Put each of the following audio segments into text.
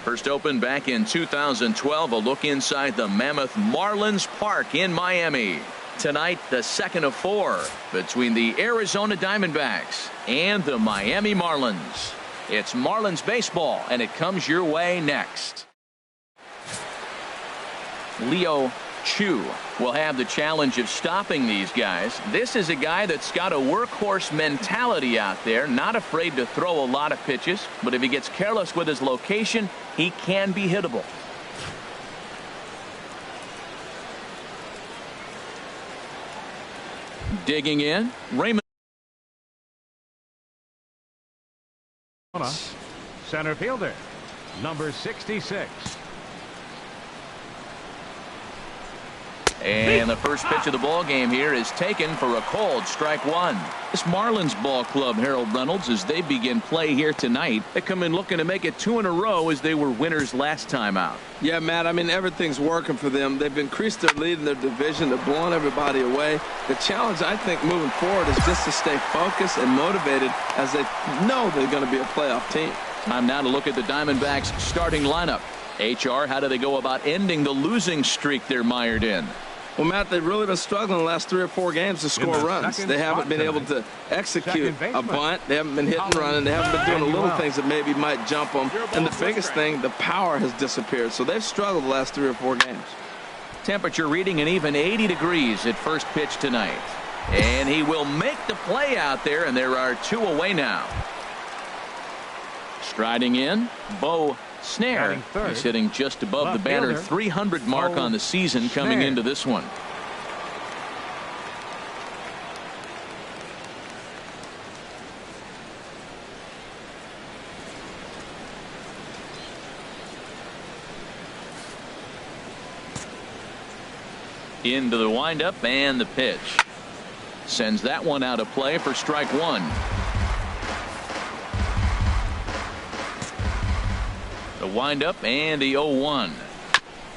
First opened back in 2012. A look inside the Mammoth Marlins Park in Miami. Tonight, the second of 4 between the Arizona Diamondbacks and the Miami Marlins. It's Marlins baseball, and it comes your way next. Leo Chu will have the challenge of stopping these guys. This is a guy that's got a workhorse mentality out there, not afraid to throw a lot of pitches, but if he gets careless with his location, he can be hittable. Digging in, Raymond. Center fielder, number 66. And the first pitch of the ball game here is taken for a called strike one. This Marlins ball club, Harold Reynolds, as they begin play here tonight, they come in looking to make it 2 in a row as they were winners last time out. Yeah, Matt, I mean, everything's working for them. They've increased their lead in their division. They're blowing everybody away. The challenge, I think, moving forward is just to stay focused and motivated as they know they're going to be a playoff team. Time now to look at the Diamondbacks starting lineup. HR, how do they go about ending the losing streak they're mired in? Well, Matt, they've really been struggling the last 3 or 4 games to score runs. They haven't been able to execute a bunt. They haven't been hitting, running. They haven't been doing the little things that maybe might jump them. And the biggest thing, the power has disappeared. So they've struggled the last 3 or 4 games. Temperature reading an even 80 degrees at first pitch tonight. And he will make the play out there, and there are 2 away now. Striding in, Bo Snare. He's hitting just above the banner 300 mark on the season coming into this one. Into the windup and the pitch. Sends that one out of play for strike one. The windup and the 0-1.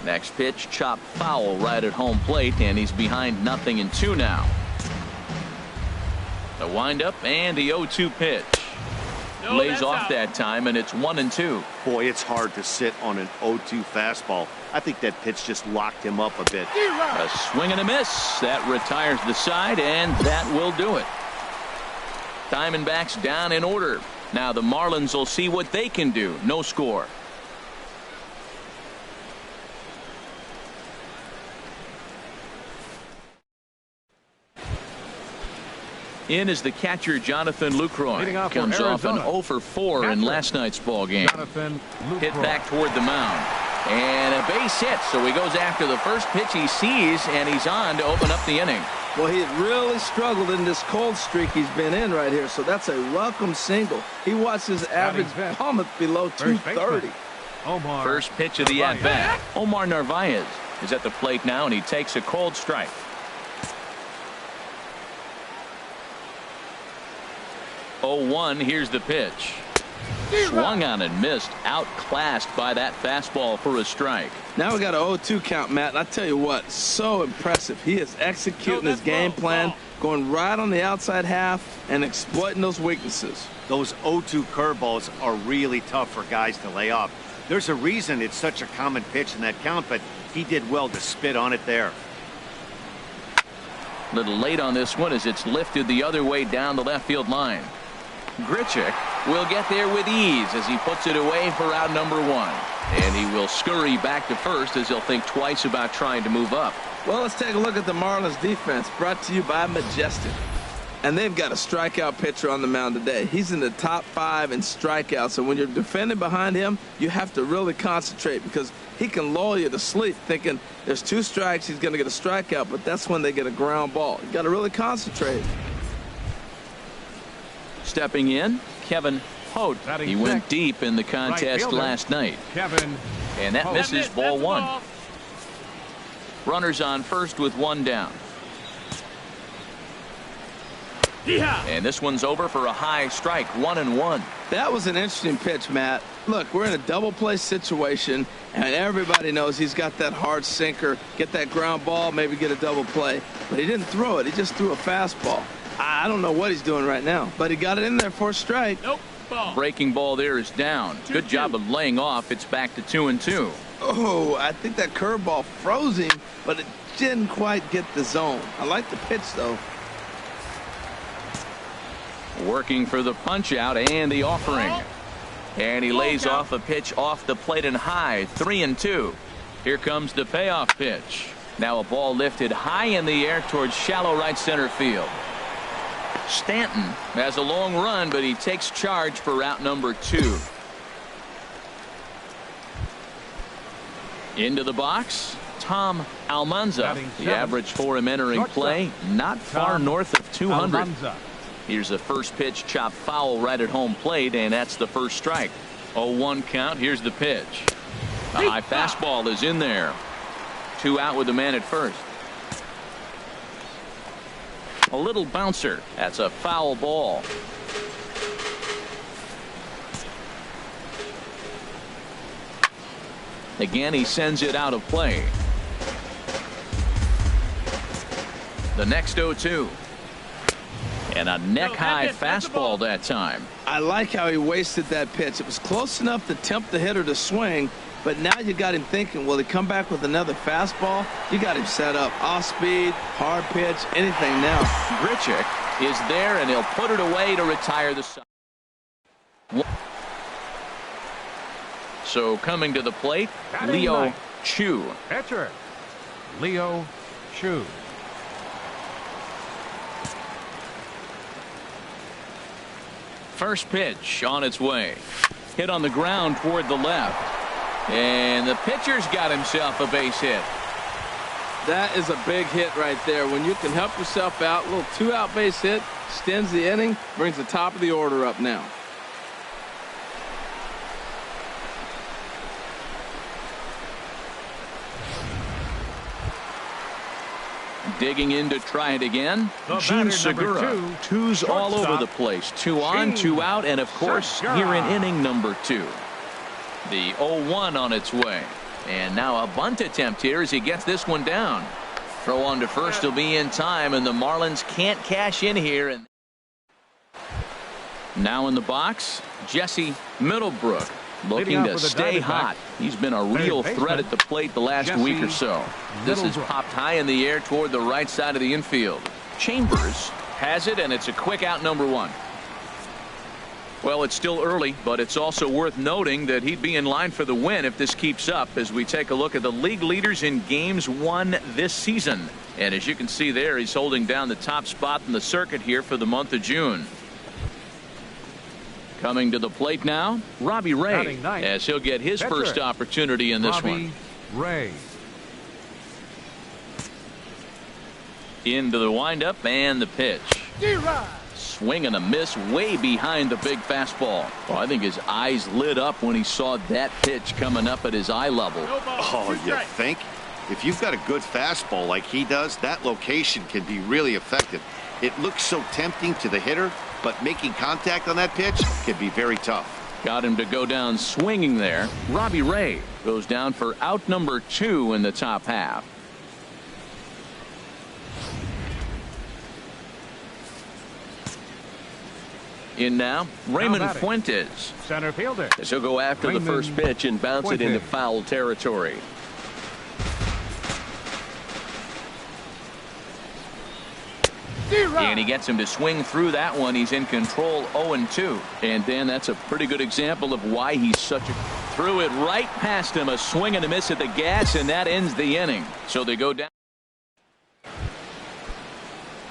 Next pitch, chop foul right at home plate, and he's behind 0-2 now. The windup and the 0-2 pitch. Lays off that time, and it's 1-2. Boy, it's hard to sit on an 0-2 fastball. I think that pitch just locked him up a bit. A swing and a miss. That retires the side, and that will do it. Diamondbacks down in order. Now the Marlins will see what they can do. No score. In is the catcher, Jonathan Lucroy. Comes off an 0 for 4 in last night's ball game. Hit back toward the mound. And a base hit, so he goes after the first pitch he sees, and he's on to open up the inning. Well, he really struggled in this cold streak he's been in right here, so that's a welcome single. He watched his average plummet below 230. First pitch of the at-bat. Omar Narvaez is at the plate now, and he takes a cold strike. 0-1, here's the pitch. Swung on and missed, outclassed by that fastball for a strike. Now we got an 0-2 count, Matt, and I tell you what, so impressive. He is executing his game plan, going right on the outside half and exploiting those weaknesses. Those 0-2 curveballs are really tough for guys to lay off. There's a reason it's such a common pitch in that count, but he did well to spit on it there. A little late on this one as it's lifted the other way down the left field line. Grichuk will get there with ease as he puts it away for out number 1. And he will scurry back to first as he'll think twice about trying to move up. Well, let's take a look at the Marlins defense, brought to you by Majestic. And they've got a strikeout pitcher on the mound today. He's in the top 5 in strikeouts. So when you're defending behind him, you have to really concentrate because he can lull you to sleep thinking there's 2 strikes, he's going to get a strikeout, but that's when they get a ground ball. You got to really concentrate. Stepping in, Kevin Holt. He went deep in the contest last night. And that misses ball 1. Runners on first with 1 down. And this one's over for a high strike, 1-1. That was an interesting pitch, Matt. Look, we're in a double play situation, and everybody knows he's got that hard sinker. Get that ground ball, maybe get a double play. But he didn't throw it. He just threw a fastball. I don't know what he's doing right now, but he got it in there for a strike. Breaking ball there is down. Good job of laying off. It's back to 2-2. Oh, I think that curveball froze him, but it didn't quite get the zone. I like the pitch, though. Working for the punch out and the offering. And he lays off a pitch off the plate and high. 3-2. Here comes the payoff pitch. Now a ball lifted high in the air towards shallow right center field. Stanton has a long run, but he takes charge for route number 2. Into the box, Tom Almanza. The average for him entering play, not far north of 200. Here's the first pitch, chopped foul right at home plate, and that's the first strike. 0-1 count. Here's the pitch. The high fastball is in there. 2 out with the man at first. A little bouncer. That's a foul ball. Again, he sends it out of play. The next 0-2. And a neck-high fastball that time. I like how he wasted that pitch. It was close enough to tempt the hitter to swing, but now you got him thinking, will he come back with another fastball? You got him set up. Off speed, hard pitch, anything now. Grichuk is there, and he'll put it away to retire the side. So coming to the plate, Leo Chu. Pitcher, Leo Chu. First pitch on its way. Hit on the ground toward the left. And the pitcher's got himself a base hit. That is a big hit right there. When you can help yourself out, a little 2-out base hit, extends the inning, brings the top of the order up now. Digging in to try it again. Gene Segura. 2's all over the place. 2 on, 2 out, and of course here in inning number 2. The 0-1 on its way. And now a bunt attempt here as he gets this one down. Throw on to first will be in time, and the Marlins can't cash in here. And now in the box, Jesse Middlebrook looking to stay hot. He's been a real threat at the plate the last week or so. This is popped high in the air toward the right side of the infield. Chambers has it, and it's a quick out, number 1. Well, it's still early, but it's also worth noting that he'd be in line for the win if this keeps up as we take a look at the league leaders in games won this season. And as you can see there, he's holding down the top spot in the circuit here for the month of June. Coming to the plate now, Robbie Ray, as he'll get his first opportunity in this one. Ray. Into the windup and the pitch. Swing and a miss way behind the big fastball. Oh, I think his eyes lit up when he saw that pitch coming up at his eye level. Oh, you think? If you've got a good fastball like he does, that location can be really effective. It looks so tempting to the hitter, but making contact on that pitch can be very tough. Got him to go down swinging there. Robbie Ray goes down for out number 2 in the top half. In now, Raymond Fuentes. Center fielder. As he'll go after the first pitch and bounce it into foul territory. And he gets him to swing through that one. He's in control, 0-2. And Dan, that's a pretty good example of why he's such a... Threw it right past him, a swing and a miss at the gas, and that ends the inning. So they go down.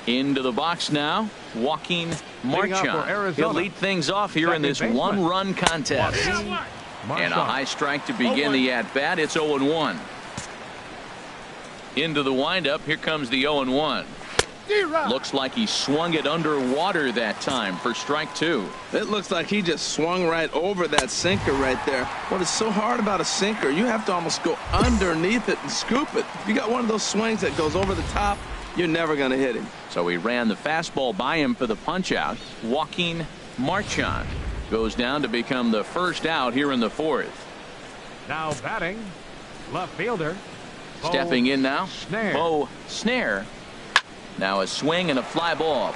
Into the box now, Joaquin Marchand. He'll lead things off here in this one-run contest. And a high strike to begin the at-bat. It's 0-1. Into the windup. Here comes the 0-1. Looks like he swung it underwater that time for strike 2. It looks like he just swung right over that sinker right there. What is so hard about a sinker, you have to almost go underneath it and scoop it. If you got one of those swings that goes over the top, you're never going to hit him. So he ran the fastball by him for the punch out. Joaquin Marchand goes down to become the first out here in the 4th. Now batting, left fielder. Stepping in now, Snare. Bo Snare. Now a swing and a fly ball.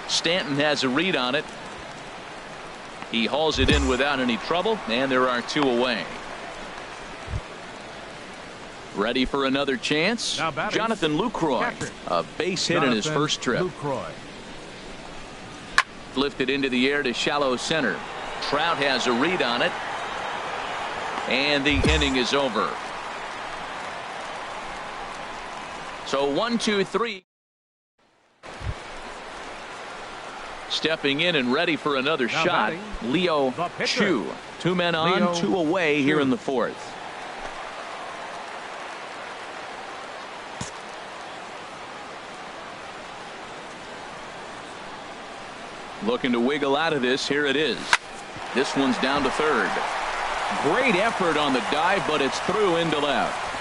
Stanton has a read on it. He hauls it in without any trouble, and there are 2 away. Ready for another chance? Jonathan Lucroy, a base hit in his first trip. Lifted into the air to shallow center. Trout has a read on it. And the inning is over. So 1, 2, 3. Stepping in and ready for another shot, Leo Chu. 2 men on, 2 away here in the 4th. Looking to wiggle out of this. Here it is. This one's down to 3rd. Great effort on the dive, but it's through into left.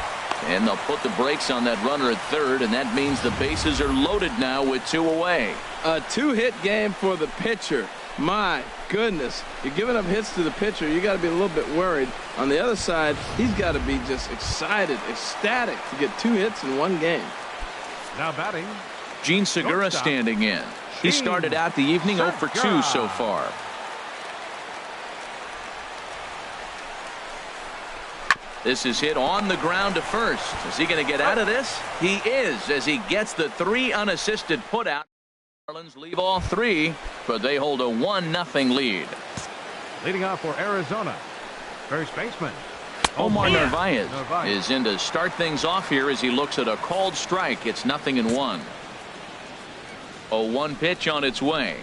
And they'll put the brakes on that runner at 3rd, and that means the bases are loaded now with 2 away. A 2-hit game for the pitcher. My goodness. You're giving up hits to the pitcher. You got to be a little bit worried. On the other side, he's got to be just excited, ecstatic to get 2 hits in 1 game. Now batting, Gene Segura standing in. He started out the evening 0 for 2 so far. This is hit on the ground to first. Is he going to get out of this? He is, as he gets the 3 unassisted putout. Marlins leave all 3, but they hold a 1-0 lead. Leading off for Arizona, first baseman Omar Narvaez is in to start things off here as he looks at a called strike. It's 0-1. A 1 pitch on its way.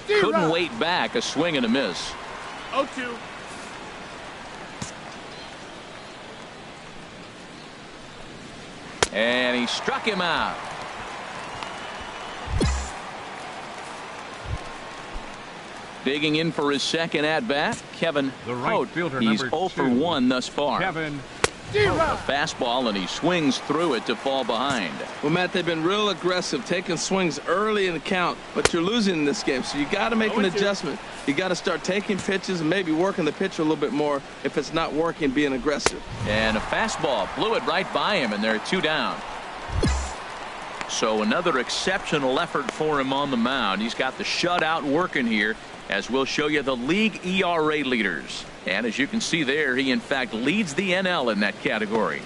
Couldn't wait back. A swing and a miss. 0-2. And he struck him out. Digging in for his second at bat, Kevin Holt. He's 0 for 1 thus far. A fastball, and he swings through it to fall behind. Well, Matt, they've been real aggressive, taking swings early in the count, but you're losing in this game, so you got to make an adjustment. You got to start taking pitches and maybe working the pitcher a little bit more if it's not working, being aggressive. And a fastball blew it right by him, and there are 2 down. So another exceptional effort for him on the mound. He's got the shutout working here, as we'll show you the league ERA leaders. And as you can see there, he in fact leads the NL in that category.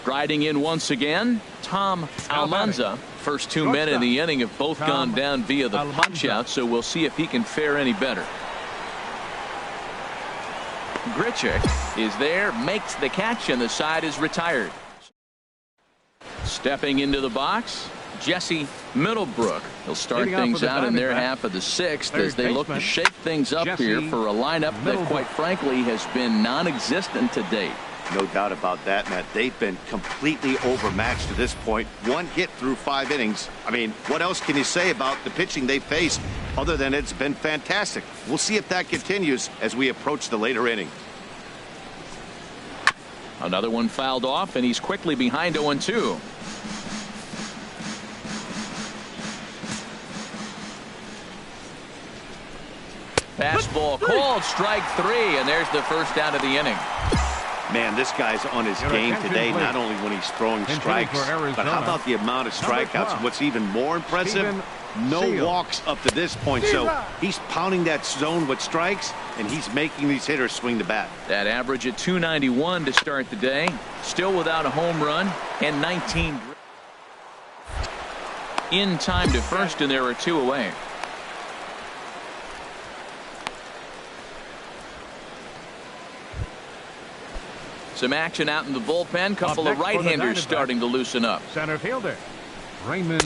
Striding in once again, Tom Almanza. First 2 men in the inning have both gone down via the punch out, so we'll see if he can fare any better. Grichuk is there, makes the catch, and the side is retired. Stepping into the box, Jesse Middlebrook. He'll start things out in their half of the 6th as they look to shake things up here for a lineup that, quite frankly, has been non-existent to date. No doubt about that, Matt. They've been completely overmatched to this point. 1 hit through 5 innings. I mean, what else can you say about the pitching they faced other than it's been fantastic? We'll see if that continues as we approach the later inning. Another one fouled off, and he's quickly behind 0-2. Fastball called, strike 3, and there's the first out of the inning. Man, this guy's on his game today, not only when he's throwing strikes, but how about the amount of strikeouts? What's even more impressive, no walks up to this point. So he's pounding that zone with strikes, and he's making these hitters swing the bat. That average at .291 to start the day. Still without a home run, and 19 in time to first, and there are 2 away. Some action out in the bullpen. Couple of right-handers starting to loosen up. Center fielder Raymond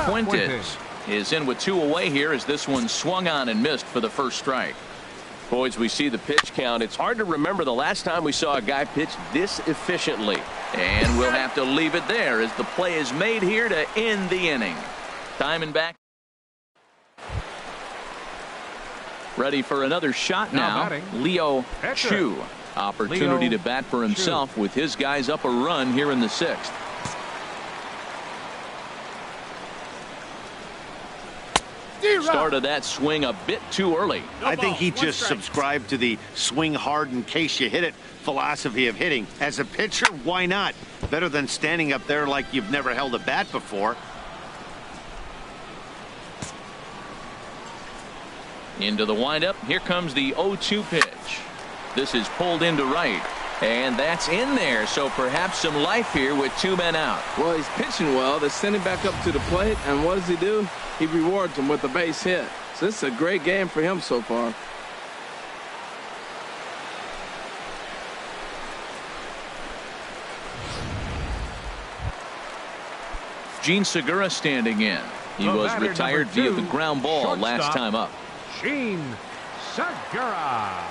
Fuentes is in with 2 away here as this one swung on and missed for the first strike. Boys, we see the pitch count. It's hard to remember the last time we saw a guy pitch this efficiently. And we'll have to leave it there as the play is made here to end the inning. Diamondback ready for another shot now. Leo Chu. Opportunity to bat for himself with his guys up a run here in the 6th. Started that swing a bit too early. I think he just subscribed to the swing hard in case you hit it philosophy of hitting. As a pitcher, why not? Better than standing up there like you've never held a bat before. Into the windup. Here comes the 0-2 pitch. This is pulled into right. And that's in there. So perhaps some life here with 2 men out. Well, he's pitching well. They send him back up to the plate. And what does he do? He rewards him with a base hit. So this is a great game for him so far. Gene Segura standing in. He was retired via the ground ball last time up. Gene Segura.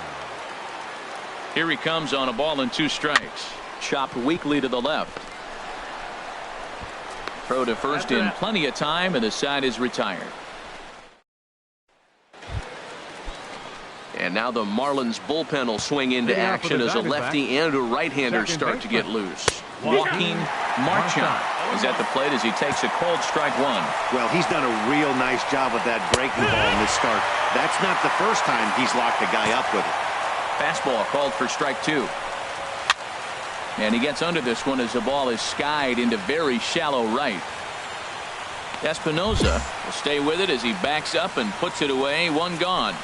Here he comes on a ball and 2 strikes. Chopped weakly to the left. Throw to first in plenty of time, and the side is retired. And now the Marlins bullpen will swing into action as a lefty and a right-hander start to get loose. Joaquin Marchand is at the plate as he takes a cold strike 1. Well, he's done a real nice job with that breaking ball in this start. That's not the first time he's locked a guy up with it. Fastball called for strike 2. And he gets under this one as the ball is skied into very shallow right. Espinosa will stay with it as he backs up and puts it away. 1 gone.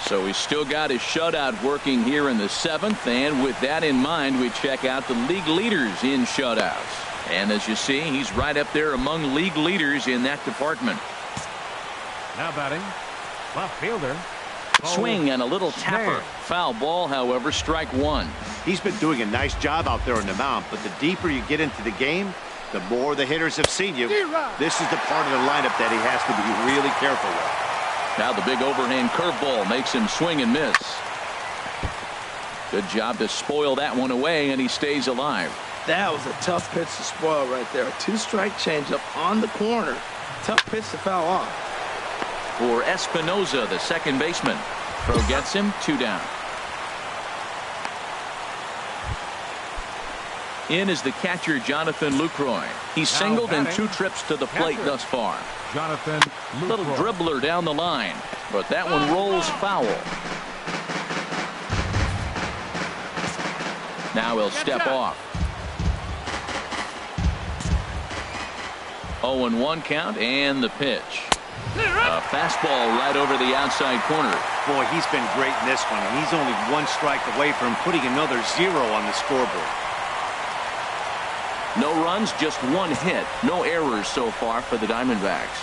So he's still got his shutout working here in the 7th. And with that in mind, we check out the league leaders in shutouts. And as you see, he's right up there among league leaders in that department. Now batting, left fielder. Swing and a little tapper. Foul ball, however, strike 1. He's been doing a nice job out there on the mound, but the deeper you get into the game, the more the hitters have seen you. This is the part of the lineup that he has to be really careful with. Now the big overhand curveball makes him swing and miss. Good job to spoil that one away, and he stays alive. That was a tough pitch to spoil right there. A 2-strike changeup on the corner. Tough pitch to foul off. For Espinosa, the second baseman. Throw gets him, 2 down. In is the catcher, Jonathan Lucroy. He's singled in 2 trips to the plate thus far. Jonathan Lucroy. Little dribbler down the line, but that one rolls foul. Now he'll step off. 0-1 count and the pitch. A fastball right over the outside corner. Boy, he's been great in this one, and he's only 1 strike away from putting another 0 on the scoreboard. No runs, just 1 hit. No errors so far for the Diamondbacks.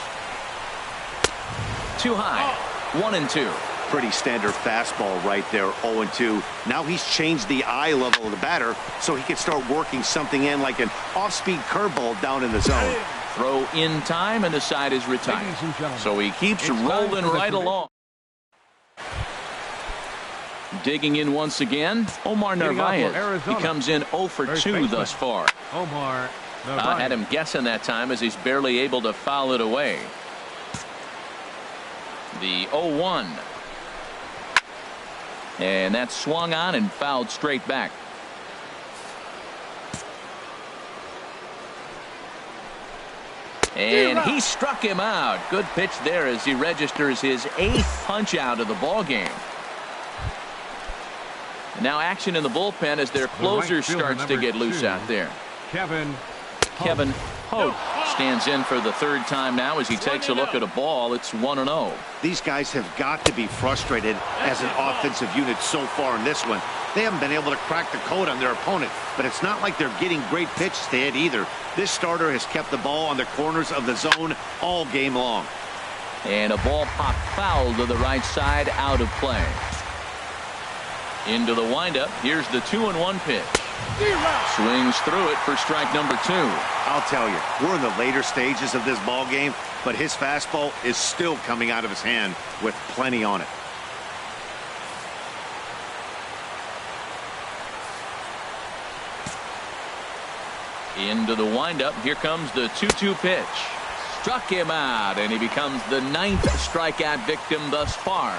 Too high. 1-2. Pretty standard fastball right there, 0-2. Now he's changed the eye level of the batter so he can start working something in like an off-speed curveball down in the zone. Throw in time, and the side is retired. So he keeps rolling right along. Digging in once again, Omar Narvaez. He comes in 0 for 2 thus far. Omar I had him guessing that time as he's barely able to foul it away. The 0-1. And that's swung on and fouled straight back. And he struck him out. Good pitch there as he registers his 8th punch out of the ball game. Now action in the bullpen as their closer starts to get loose out there. Kevin Holt stands in for the 3rd time now as he takes a look at a ball. It's 1-0. These guys have got to be frustrated as an offensive unit so far in this one. They haven't been able to crack the code on their opponent, but it's not like they're getting great pitches to hit either. This starter has kept the ball on the corners of the zone all game long. And a ball pop foul to the right side, out of play. Into the windup. Here's the 2-1 pitch. Swings through it for strike number 2. I'll tell you, we're in the later stages of this ball game, but his fastball is still coming out of his hand with plenty on it. Into the windup. Here comes the 2-2 pitch. Struck him out, and he becomes the 9th strikeout victim thus far.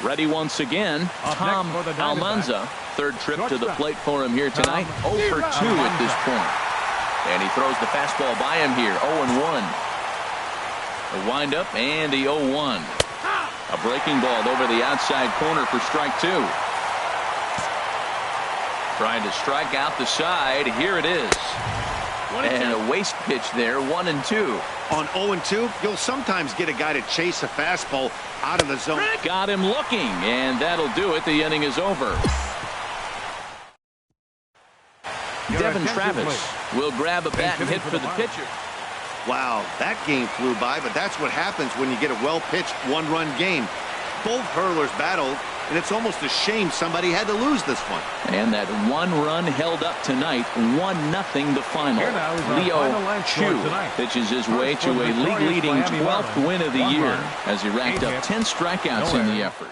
Ready once again, Tom Almanza. 3rd trip to the plate for him here tonight. 0 for 2 at this point. And he throws the fastball by him here. 0-1. The windup and the 0-1. A breaking ball over the outside corner for strike 2. Trying to strike out the side. Here it is. And a waste pitch there, 1-2. On 0-2, you'll sometimes get a guy to chase a fastball out of the zone. Got him looking, and that'll do it. The inning is over. Devin Travis will grab a bat and hit for the pitcher. Wow, that game flew by, but that's what happens when you get a well-pitched one-run game. Both hurlers battled, and it's almost a shame somebody had to lose this one. And that one run held up tonight, 1-0 the final. Leo Chu pitches his way to a league-leading 12th win of the year as he racked up 10 strikeouts in the effort.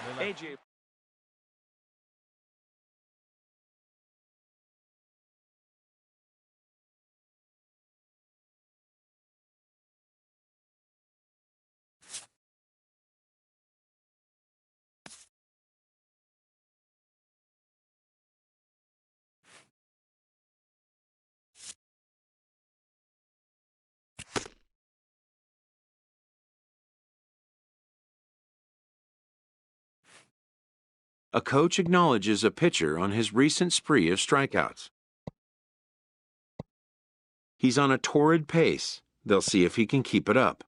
A coach acknowledges a pitcher on his recent spree of strikeouts. He's on a torrid pace. They'll see if he can keep it up.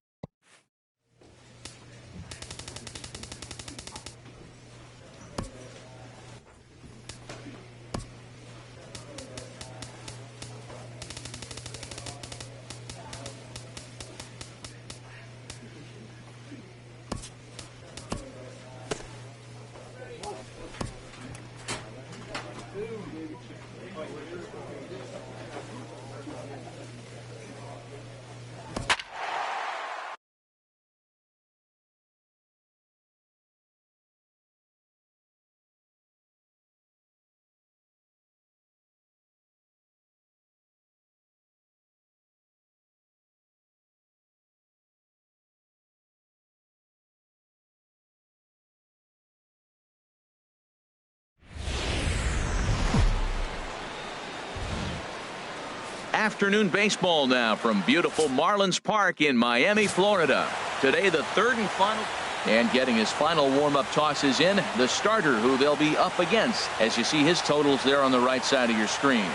Afternoon baseball now from beautiful Marlins Park in Miami, Florida. Today the third and final, and getting his final warm-up tosses in, the starter who they'll be up against, as you see his totals there on the right side of your screen.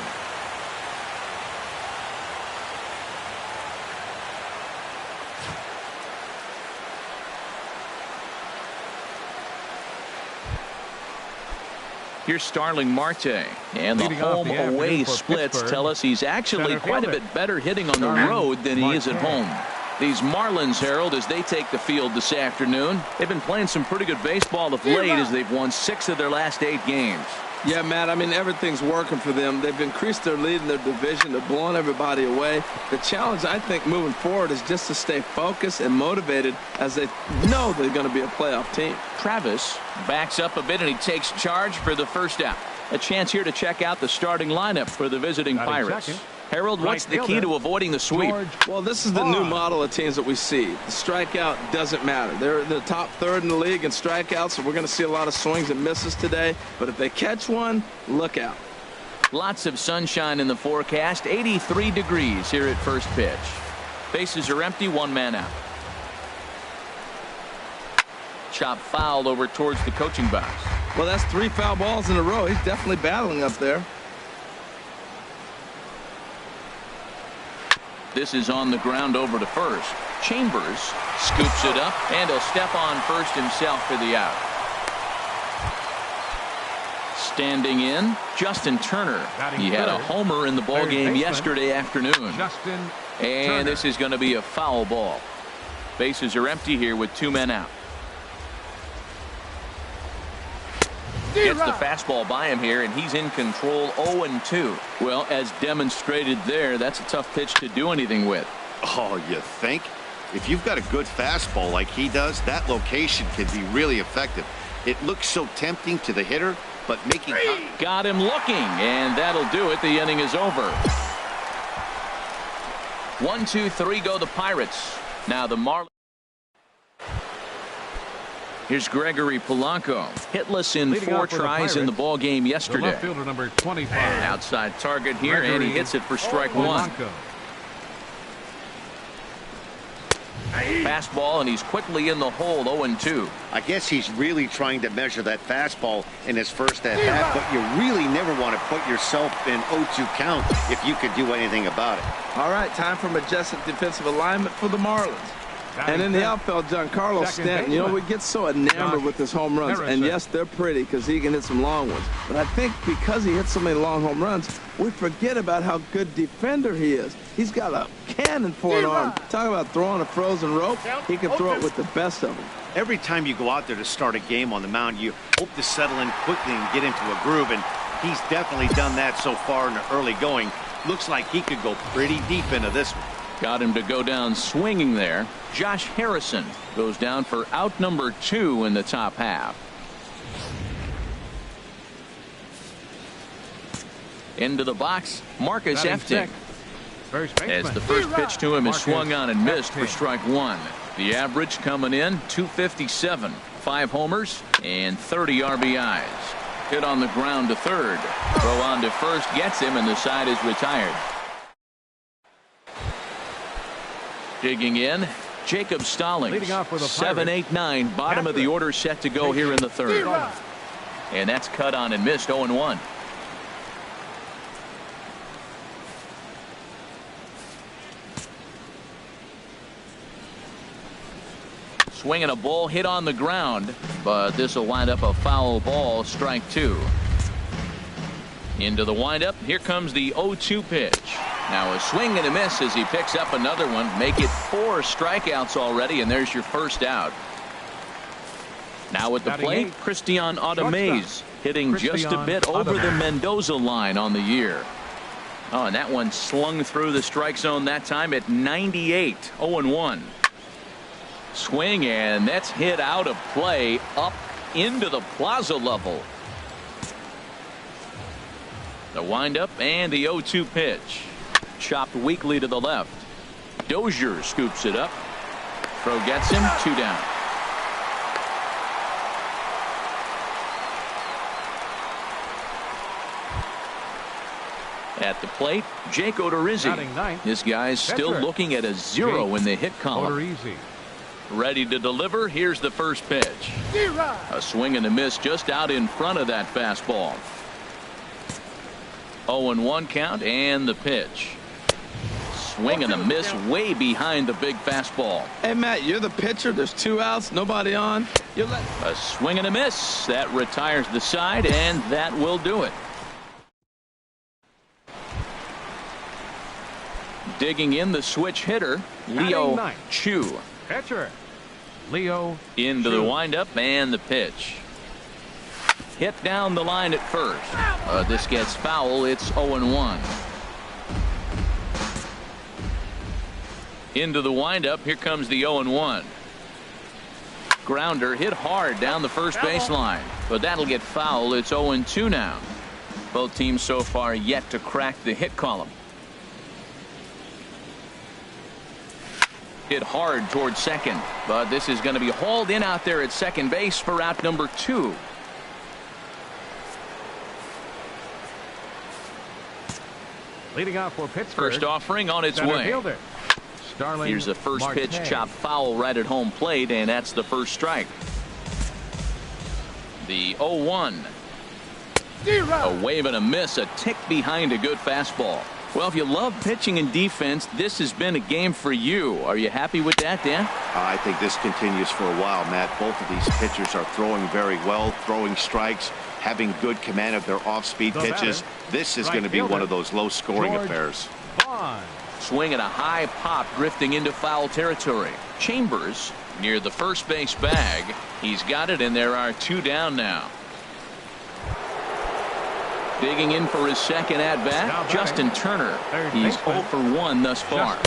Here's Starling Marte, and the home-away splits tell us he's actually quite a bit better hitting on the road than he is at home. These Marlins, Harold, as they take the field this afternoon, they've been playing some pretty good baseball of late as they've won 6 of their last 8 games. Yeah, Matt, I mean, everything's working for them. They've increased their lead in their division. They're blowing everybody away. The challenge, I think, moving forward is just to stay focused and motivated as they know they're going to be a playoff team. Travis backs up a bit, and he takes charge for the first out. A chance here to check out the starting lineup for the visiting Pirates. Harold, what's the key to avoiding the sweep? Well, this is the new model of teams that we see. The strikeout doesn't matter. They're the top third in the league in strikeouts, so we're going to see a lot of swings and misses today. But if they catch one, look out. Lots of sunshine in the forecast. 83 degrees here at first pitch. Bases are empty, 1 man out. Chop foul over towards the coaching box. Well, that's 3 foul balls in a row. He's definitely battling up there. This is on the ground over to first. Chambers scoops it up, and he'll step on first himself for the out. Standing in, Justin Turner. He had a homer in the ballgame yesterday afternoon. And this is going to be a foul ball. Bases are empty here with 2 men out. Gets the fastball by him here, and he's in control, 0-2. Well, as demonstrated there, that's a tough pitch to do anything with. Oh, you think? If you've got a good fastball like he does, that location can be really effective. It looks so tempting to the hitter, but making... Got him looking, and that'll do it. The inning is over. 1, 2, 3 go the Pirates. Now the Marlins. Here's Gregory Polanco, hitless in 4 tries in the ball game yesterday. Left fielder number 25. Outside target here, and he hits it for strike 1. fastball, and he's quickly in the hole, 0-2. I guess he's really trying to measure that fastball in his first at-bat, but you really never want to put yourself in 0-2 count if you could do anything about it. All right, time for majestic defensive alignment for the Marlins. And in the outfield, Giancarlo Stanton. You know, we get so enamored with his home runs. And yes, they're pretty because he can hit some long ones. But I think because he hits so many long home runs, we forget about how good defender he is. He's got a cannon for an arm. Talk about throwing a frozen rope. He can throw it with the best of them. Every time you go out there to start a game on the mound, you hope to settle in quickly and get into a groove. And he's definitely done that so far in the early going. Looks like he could go pretty deep into this one. Got him to go down swinging there. Josh Harrison goes down for out number 2 in the top half. Into the box, Marcus Efting. As the first pitch to him is swung on and missed for strike 1. The average coming in 257, 5 homers and 30 RBIs. Hit on the ground to third. Throw on to first gets him, and the side is retired. Digging in, Jacob Stallings. 7-8-9, bottom of the order, set to go here in the third. And that's cut on and missed, 0-1. Swinging a ball hit on the ground, but this will wind up a foul ball, strike 2. Into the windup, here comes the 0-2 pitch. Now a swing and a miss as he picks up another one. Make it 4 strikeouts already, and there's your first out. Now at the plate, Christian Audemays hitting just a bit over the Mendoza line on the year. Oh, and that one slung through the strike zone that time at 98, 0-1. Swing, and that's hit out of play up into the plaza level. The windup and the 0-2 pitch. Chopped weakly to the left. Dozier scoops it up. Throw gets him, 2 down. At the plate, Jake Odorizzi. This guy's still looking at a 0 in the hit column. Ready to deliver. Here's the first pitch. A swing and a miss just out in front of that fastball. 0-1 count, and the pitch. Swing and a miss way behind the big fastball. Hey, Matt, you're the pitcher. There's 2 outs, nobody on. A swing and a miss. That retires the side, and that will do it. Digging in, the switch hitter, Leo Chu. Pitcher, Leo Into the windup and the pitch. Hit down the line at first. This gets foul. It's 0-1. Into the windup. Here comes the 0-1. Grounder hit hard down the first baseline, but that'll get foul. It's 0-2 now. Both teams so far yet to crack the hit column. Hit hard towards second, but this is going to be hauled in out there at second base for out number 2. Leading off for Pittsburgh. First offering on its way. Fielder, Here's the first pitch, chopped foul right at home plate, and that's the first strike. The 0-1. A wave and a miss, a tick behind a good fastball. Well, if you love pitching and defense, this has been a game for you. Are you happy with that, Dan? I think this continues for a while, Matt. Both of these pitchers are throwing very well, throwing strikes, having good command of their off-speed pitches. This is going to be one of those low-scoring affairs. Swing at a high pop, drifting into foul territory. Chambers near the first base bag. He's got it, and there are 2 down now. Digging in for his second at-bat, Justin Turner. He's 0 for 1 thus far.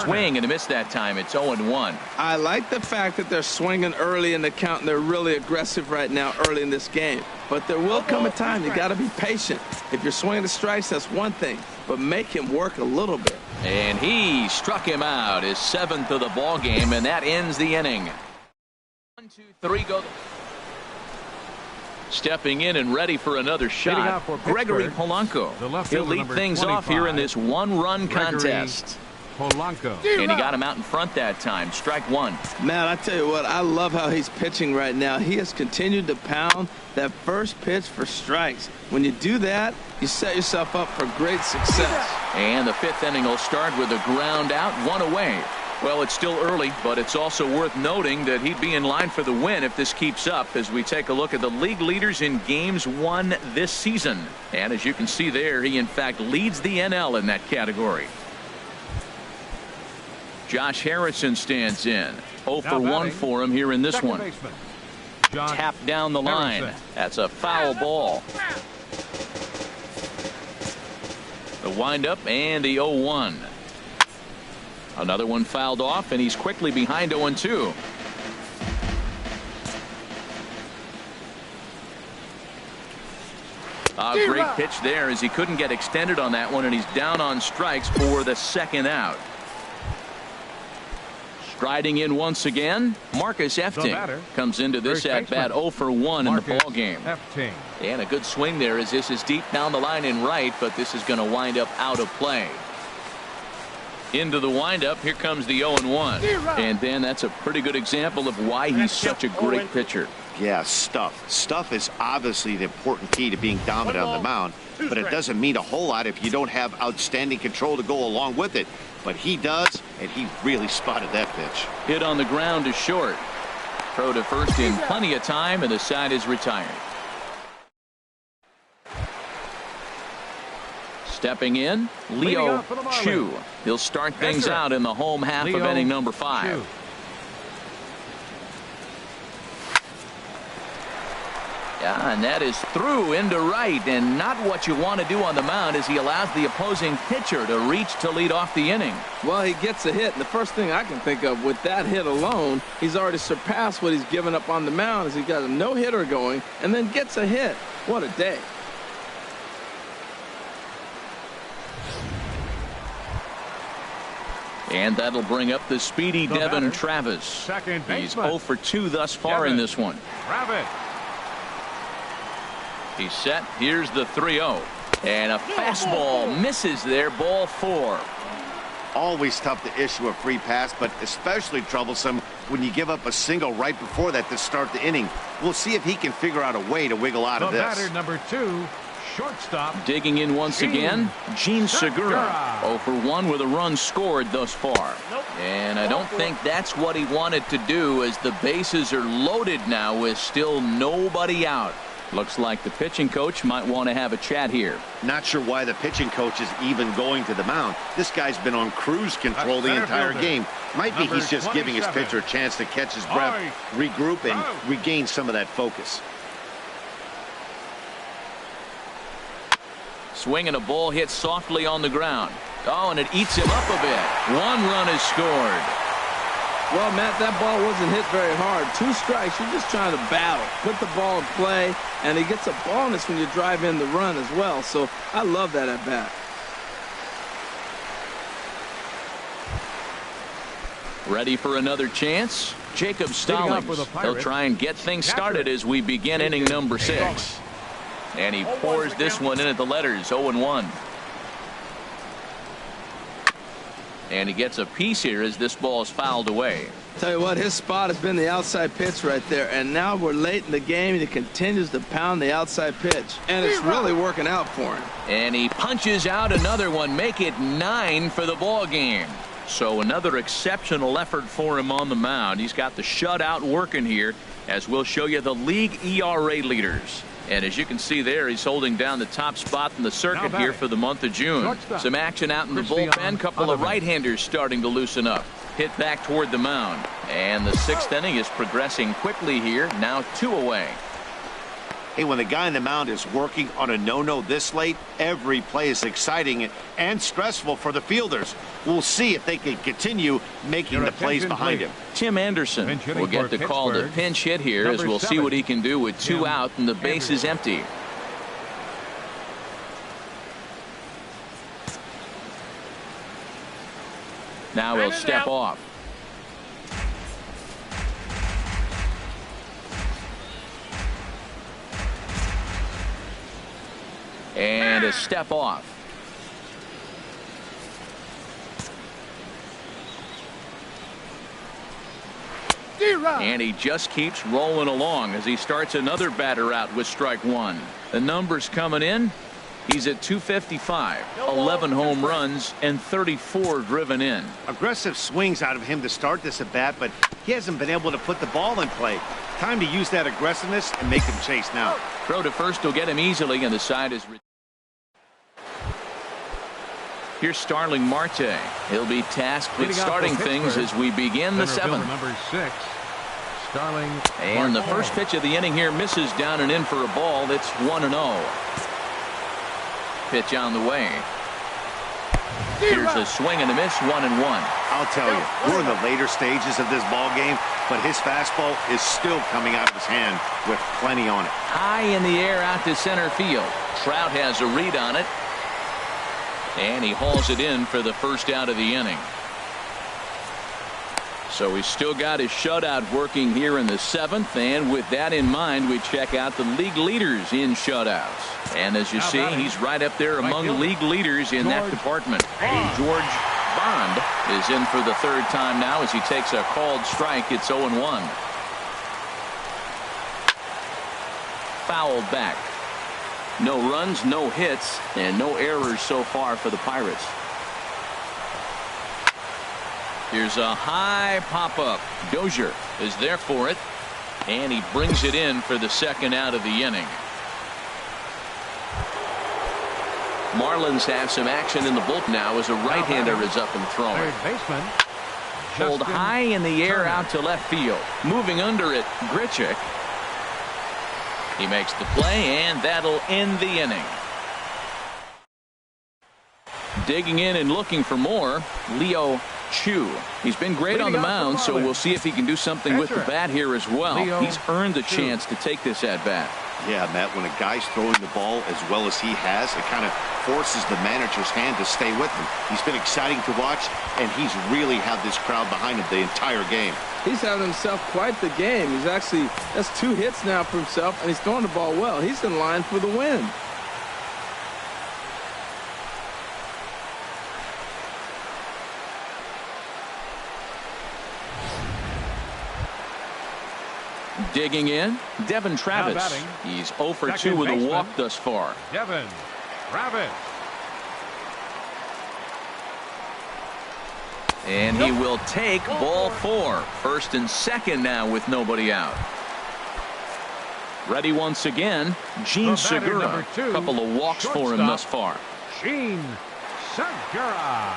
Swing and a miss that time. It's 0-1. I like the fact that they're swinging early in the count, and they're really aggressive right now early in this game. But there will come a time you got to be patient. If you're swinging the strikes, that's one thing, but make him work a little bit. And he struck him out, his 7th of the ball game, and that ends the inning. 1, 2, 3, go. Stepping in and ready for another shot, Gregory Polanco. He'll lead things off here in this 1-run contest. Polanco. And he got him out in front that time. Strike one. Man, I tell you what, I love how he's pitching right now. He has continued to pound that first pitch for strikes. When you do that, you set yourself up for great success. And the fifth inning will start with a ground out, one away. Well, it's still early, but it's also worth noting that he'd be in line for the win if this keeps up as we take a look at the league leaders in games won this season. And as you can see there, he in fact leads the NL in that category. Josh Harrison stands in. 0 for 1 for him here in this one. Tapped down the line. That's a foul ball. The windup and the 0-1. Another one fouled off, and he's quickly behind 0-2. A great pitch there as he couldn't get extended on that one, and he's down on strikes for the second out. Striding in once again, Marcus Efting comes into this at bat 0 for 1 in the ball game. And a good swing there as this is deep down the line in right, but this is going to wind up out of play. Into the windup, here comes the 0-1. And then that's a pretty good example of why he's such a great pitcher. Yeah, stuff. Stuff is obviously the important key to being dominant on the mound, but it doesn't mean a whole lot if you don't have outstanding control to go along with it. But he does, and he really spotted that pitch. Hit on the ground to short. Throw to first in plenty of time, and the side is retired. Stepping in, Leo Chu. He'll start things out in the home half of inning number 5. Yeah, and that is through into right, and not what you want to do on the mound as he allows the opposing pitcher to reach to lead off the inning. Well, he gets a hit, and the first thing I can think of with that hit alone, he's already surpassed what he's given up on the mound as he got a no-hitter going and then gets a hit. What a day. And that'll bring up the speedy Devin Travis. He's 0 for 2 thus far in this one. He's set. Here's the 3-0. And a fastball misses there. Ball 4. Always tough to issue a free pass, but especially troublesome when you give up a single right before that to start the inning. We'll see if he can figure out a way to wiggle out of this. Batter number 2. Shortstop. Digging in once again, Gene Segura. 0 for 1 with a run scored thus far. And I don't think that's what he wanted to do as the bases are loaded now with still nobody out. Looks like the pitching coach might want to have a chat here. Not sure why the pitching coach is even going to the mound. This guy's been on cruise control the entire game. Might be he's just giving his pitcher a chance to catch his breath, regroup, and regain some of that focus. Swing and a ball hit softly on the ground. Oh, and it eats him up a bit. 1 run is scored. Well, Matt, that ball wasn't hit very hard. 2 strikes. You're just trying to battle. Put the ball in play, and he gets a bonus when you drive in the run as well. So I love that at bat. Ready for another chance? Jacob Stallings. He'll try and get things started as we begin inning number 6. And he pours this one in at the letters. 0-1. And he gets a piece here as this ball is fouled away. Tell you what, his spot has been the outside pitch right there, and now we're late in the game and he continues to pound the outside pitch, and it's really working out for him. And he punches out another one, make it 9 for the ball game. So another exceptional effort for him on the mound. He's got the shutout working here, as we'll show you the league ERA leaders. And as you can see there, he's holding down the top spot in the circuit here for the month of June. Some action out in the bullpen. Couple of right-handers starting to loosen up. Hit back toward the mound. And the 6th inning is progressing quickly here. Now 2 away. Hey, when the guy in the mound is working on a no-no this late, every play is exciting and stressful for the fielders. We'll see if they can continue making the plays behind him. Tim Anderson will get the call to pinch hit here as we'll see what he can do with 2 out and the base is empty. Now he'll step off. And a step off. And he just keeps rolling along as he starts another batter out with strike one. The numbers coming in. He's at 255, 11 home runs, and 34 driven in. Aggressive swings out of him to start this at bat, but he hasn't been able to put the ball in play. Time to use that aggressiveness and make him chase now. Throw to first will get him easily, and the side is. Here's Starling Marte. He'll be tasked with starting things as we begin the seventh. Number 6, Starling And the Marte. first pitch of the inning here misses down and in for a ball. It's 1-0. Pitch on the way. Here's a swing and a miss, 1-1. I'll tell you, we're in the later stages of this ball game, but his fastball is still coming out of his hand with plenty on it. High in the air out to center field. Trout has a read on it. And he hauls it in for the first out of the inning. So he's still got his shutout working here in the seventh. And with that in mind, we check out the league leaders in shutouts. And as you see, he's right up there among league leaders in that department. George Bond is in for the third time now as he takes a called strike. It's 0-1. Fouled back. No runs, no hits, and no errors so far for the Pirates. Here's a high pop-up. Dozier is there for it, and he brings it in for the second out of the inning. Marlins have some action in the bullpen now as a right-hander is up and throwing. Third baseman. Hold Justin high in the air Turner. out to left field. Moving under it, Grichuk. He makes the play, and that'll end the inning. Digging in and looking for more, Leo Chu. He's been great on the mound, so we'll see if he can do something with the bat here as well. He's earned the chance to take this at bat. Yeah, Matt, when a guy's throwing the ball as well as he has, it kind of forces the manager's hand to stay with him. He's been exciting to watch, and he's really had this crowd behind him the entire game. He's having himself quite the game. He's actually, that's 2 hits now for himself, and he's throwing the ball well. He's in line for the win. Digging in, Devin Travis. batting. He's 0 for 2 Second with a baseman. walk thus far. Devin Travis. And he will take ball 4. First and second now with nobody out. Ready once again, Gene The batter, Segura. number 2, Couple of walks for him shortstop. thus far. Gene Segura.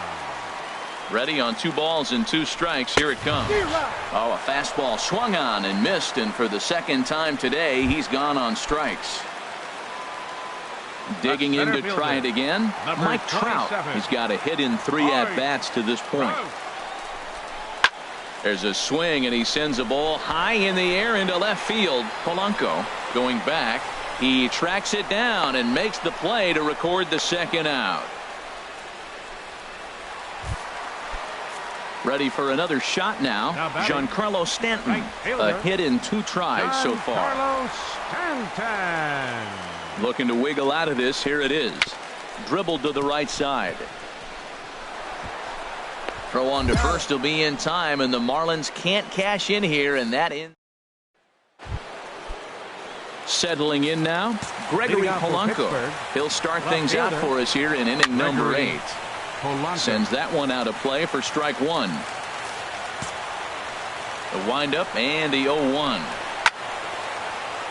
Ready on 2 balls and 2 strikes. Here it comes. Oh, a fastball swung on and missed, and for the second time today, he's gone on strikes. Digging in to try it again. Number Mike Trout. 27. He's got a hit in 3 at-bats to this point. There's a swing, and he sends a ball high in the air into left field. Polanco going back. He tracks it down and makes the play to record the second out. Ready for another shot now. Giancarlo Stanton. Right fielder. A hit in 2 tries so far. Carlos Stanton. Looking to wiggle out of this. Here it is. Dribbled to the right side. Throw on to first will be in time, and the Marlins can't cash in here, and that in. Settling in now, Gregory Leading off for Polanco. Pittsburgh. He'll start Left things out fielder. for us here in inning number Gregory 8. Polanco. Sends that one out of play for strike 1. The windup and the 0-1.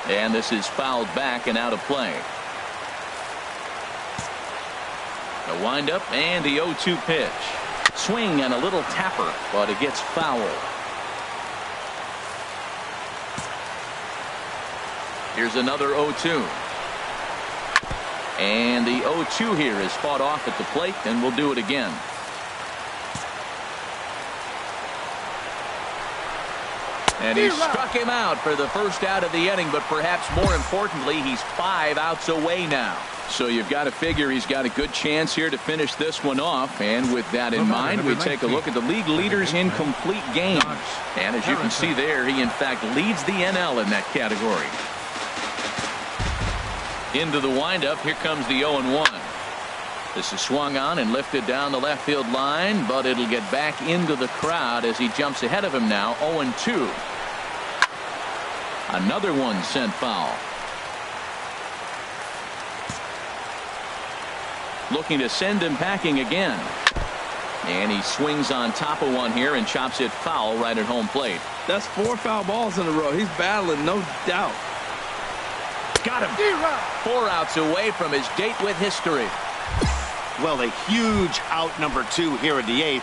And this is fouled back and out of play. The windup and the 0-2 pitch. Swing and a little tapper, but it gets foul. Here's another 0-2. And the 0-2 here is fought off at the plate, and we'll do it again. And he struck him out for the first out of the inning, but perhaps more importantly, he's 5 outs away now. So you've got to figure he's got a good chance here to finish this one off. And with that in mind, we take a look at the league leaders in complete games. And as you can see there, he in fact leads the NL in that category. Into the windup, here comes the 0-1. This is swung on and lifted down the left field line, but it'll get back into the crowd as he jumps ahead of him now. 0-2. Another one sent foul. Looking to send him packing again. And he swings on top of one here and chops it foul right at home plate. That's 4 foul balls in a row. He's battling, no doubt. Got him. 4 outs away from his date with history. Well, a huge out number 2 here in the 8th.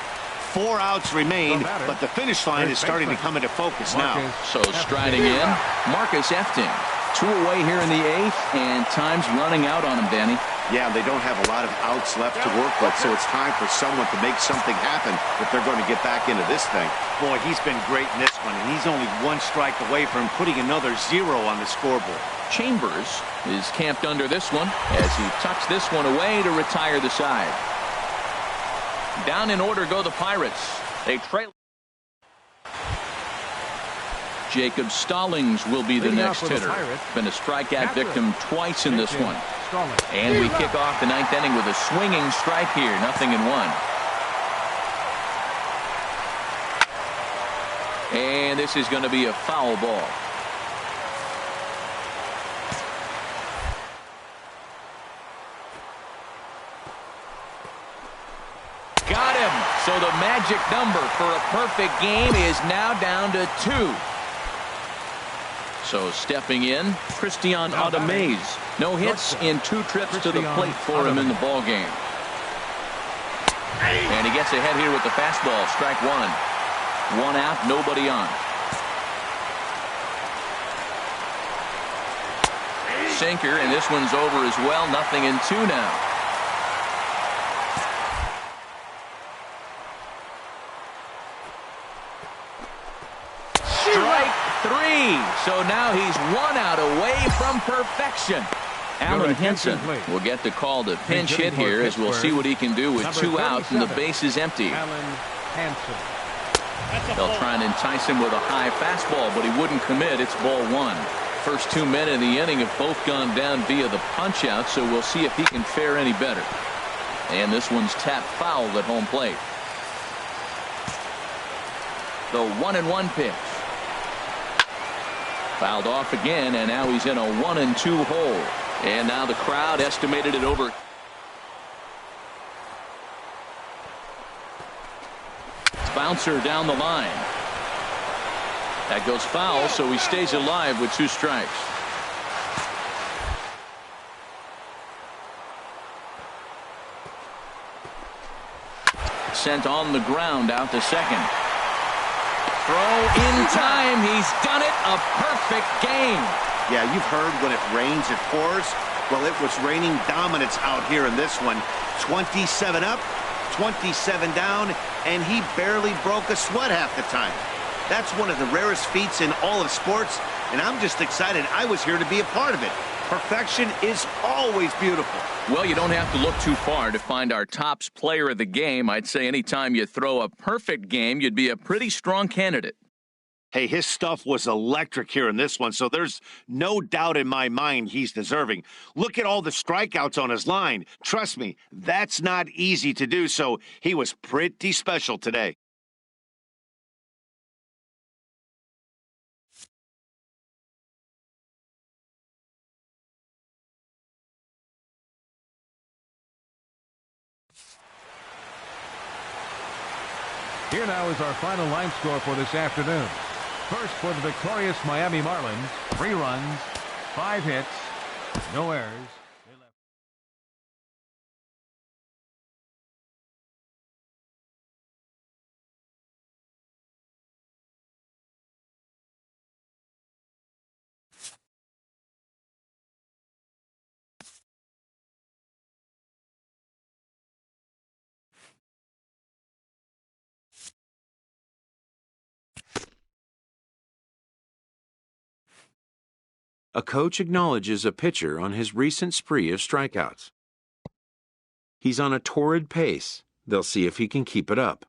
4 outs remain, but the finish line is starting to come into focus now. So striding in, Marcus Efting. 2 away here in the 8th, and time's running out on him, Danny. Yeah, they don't have a lot of outs left to work with, so it's time for someone to make something happen if they're going to get back into this thing. Boy, he's been great in this one, and he's only 1 strike away from putting another 0 on the scoreboard. Chambers is camped under this one as he tucks this one away to retire the side. Down in order go the Pirates. They trail. Jacob Stallings will be the next hitter. Been a strikeout victim twice in this one. And we kick off the 9th inning with a swinging strike here. 0-1. And this is going to be a foul ball. Got him. So the magic number for a perfect game is now down to 2. So stepping in, Christian Ademaze. No hits in 2 trips to the plate for him in the ball game. And he gets ahead here with the fastball. Strike 1. 1 out, nobody on. Sinker, and this one's over as well. 0-2 now. Strike 3. So now he's 1 out away from perfection. Alan Henson will get the call to pinch hit here as we'll see what he can do with 2 outs and the base is empty. They'll try and entice him with a high fastball, but he wouldn't commit. It's ball 1. First 2 men in the inning have both gone down via the punch out, so we'll see if he can fare any better. And this one's tapped foul at home plate. The 1-1 pitch. Fouled off again, and now he's in a 1-2 hole. And now the crowd estimated it over. Bouncer down the line. That goes foul, so he stays alive with 2 strikes. Sent on the ground out to second. Throw in time. He's done it. A perfect game. Yeah, you've heard when it rains, it pours. Well, it was raining dominance out here in this one. 27 up, 27 down, and he barely broke a sweat half the time. That's one of the rarest feats in all of sports, and I'm just excited I was here to be a part of it. Perfection is always beautiful. Well, you don't have to look too far to find our tops player of the game. I'd say anytime you throw a perfect game, you'd be a pretty strong candidate. Hey, his stuff was electric here in this one, so there's no doubt in my mind he's deserving. Look at all the strikeouts on his line. Trust me, that's not easy to do, so he was pretty special today. Here now is our final line score for this afternoon. First for the victorious Miami Marlins, 3 runs, 5 hits, no errors. A coach acknowledges a pitcher on his recent spree of strikeouts. He's on a torrid pace. They'll see if he can keep it up.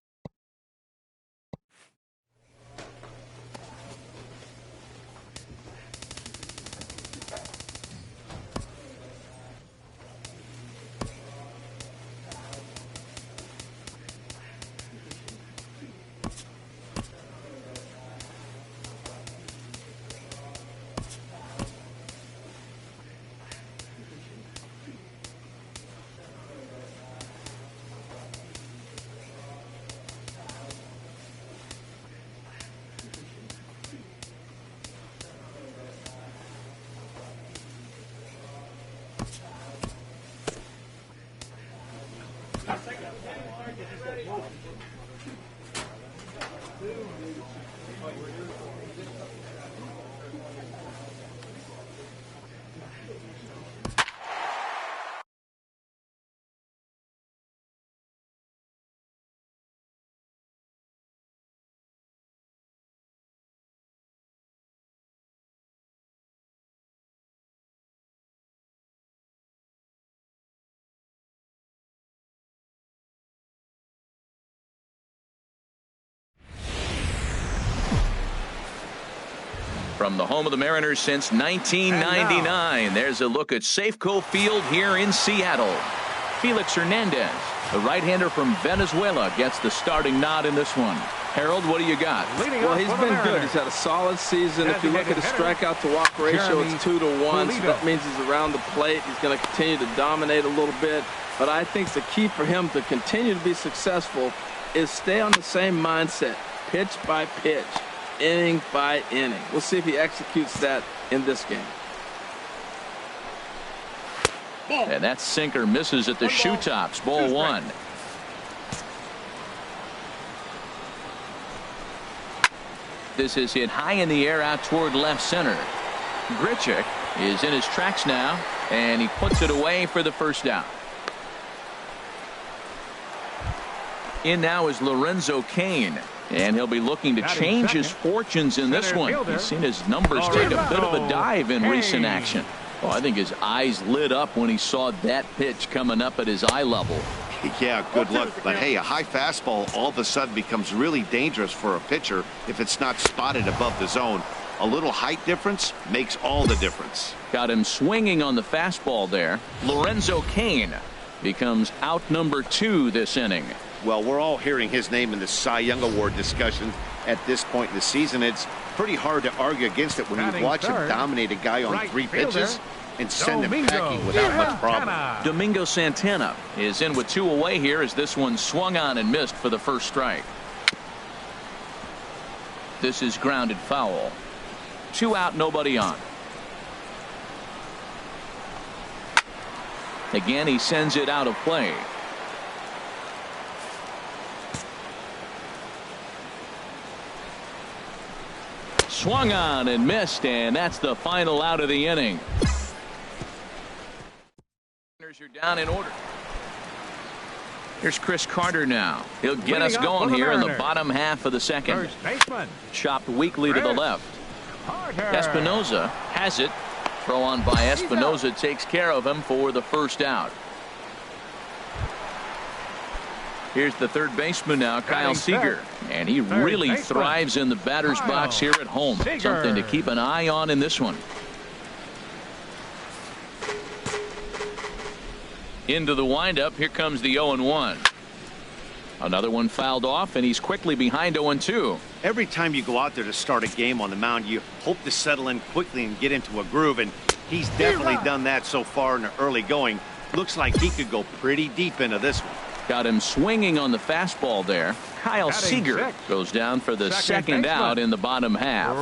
From the home of the Mariners since 1999, there's a look at Safeco Field here in Seattle. Felix Hernandez, the right-hander from Venezuela, gets the starting nod in this one. Harold, what do you got? Well, he's been good. He's had a solid season. If you look at his strikeout-to-walk ratio, it's 2-to-1, so that means he's around the plate. He's going to continue to dominate a little bit. But I think the key for him to continue to be successful is stay on the same mindset, pitch by pitch, inning by inning. We'll see if he executes that in this game. And that sinker misses at the shoe tops. Ball one. This is hit high in the air out toward left center. Grichuk is in his tracks now, and he puts it away for the first out. In now is Lorenzo Cain, and he'll be looking to change his fortunes in this one. He's seen his numbers take a bit of a dive in recent action. Oh, I think his eyes lit up when he saw that pitch coming up at his eye level. Yeah, good luck. But hey, a high fastball all of a sudden becomes really dangerous for a pitcher if it's not spotted above the zone. A little height difference makes all the difference. Got him swinging on the fastball there. Lorenzo Cain becomes out number 2 this inning. Well, we're all hearing his name in the Cy Young Award discussion at this point in the season. It's pretty hard to argue against it when you watch him dominate a guy on 3 pitches and send him packing without much problem. Domingo Santana is in with 2 away here as this one swung on and missed for the first strike. This is grounded foul. 2 out, nobody on. Again, he sends it out of play. Swung on and missed, and that's the final out of the inning. You're down in order. Here's Chris Carter now. He'll get us going here in the bottom half of the second. Chopped weakly to the left. Espinoza has it. Throw on by Espinoza takes care of him for the first out. Here's the third baseman now, Kyle Seager, and he really thrives in the batter's box here at home. Something to keep an eye on in this one. Into the windup. Here comes the 0-1. Another one fouled off, and he's quickly behind 0-2. Every time you go out there to start a game on the mound, you hope to settle in quickly and get into a groove, and he's definitely done that so far in the early going. Looks like he could go pretty deep into this one. Got him swinging on the fastball there. Kyle Seager goes down for the second out in the bottom half.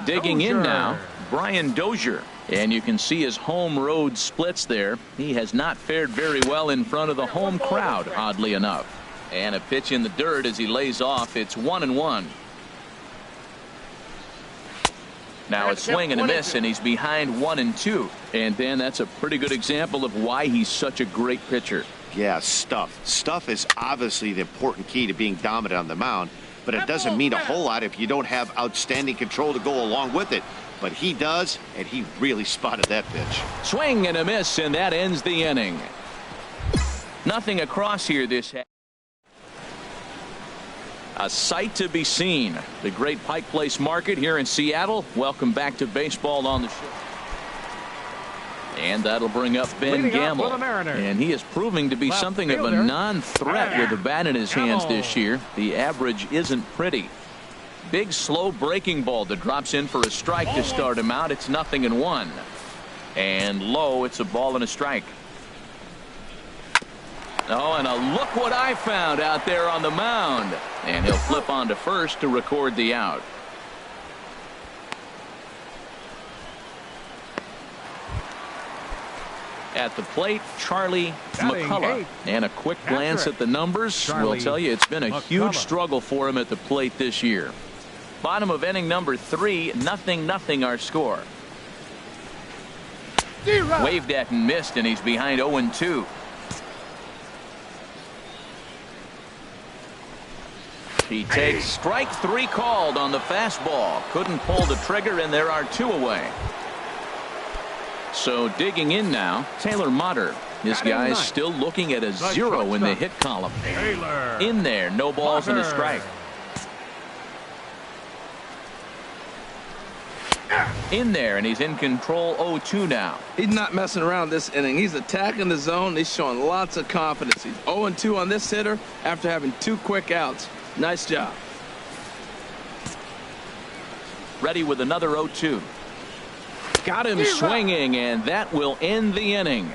Digging in now, Brian Dozier. And you can see his home road splits there. He has not fared very well in front of the home crowd, oddly enough. And a pitch in the dirt as he lays off. It's 1-1. Now a swing and a miss, and he's behind 1-2. And then that's a pretty good example of why he's such a great pitcher. Yeah, stuff. Stuff is obviously the important key to being dominant on the mound, but it doesn't mean a whole lot if you don't have outstanding control to go along with it. But he does, and he really spotted that pitch. Swing and a miss, and that ends the inning. Nothing across here this half. A sight to be seen. The great Pike Place Market here in Seattle. Welcome back to baseball on the show. And that'll bring up Ben Gamble. And he is proving to be something of a non-threat with the bat in his hands this year. The average isn't pretty. Big slow breaking ball that drops in for a strike to start him out. It's 0-1. And low, it's a ball and a strike. Oh, and a look what I found out there on the mound. And he'll flip on to first to record the out. At the plate, Charlie McCullough. And a quick glance at the numbers will tell you it's been a huge struggle for him at the plate this year. Bottom of inning number 3, 0-0 our score. Waved at and missed, and he's behind 0-2. He takes strike 3 called on the fastball. Couldn't pull the trigger, and there are 2 away. So digging in now, Taylor Motter. This guy's still looking at a 0 in the hit column. In there, no balls and a strike. In there, and he's in control 0-2 now. He's not messing around this inning. He's attacking the zone. He's showing lots of confidence. He's 0-2 on this hitter after having 2 quick outs. Nice job. Ready with another 0-2. Got him swinging, and that will end the inning.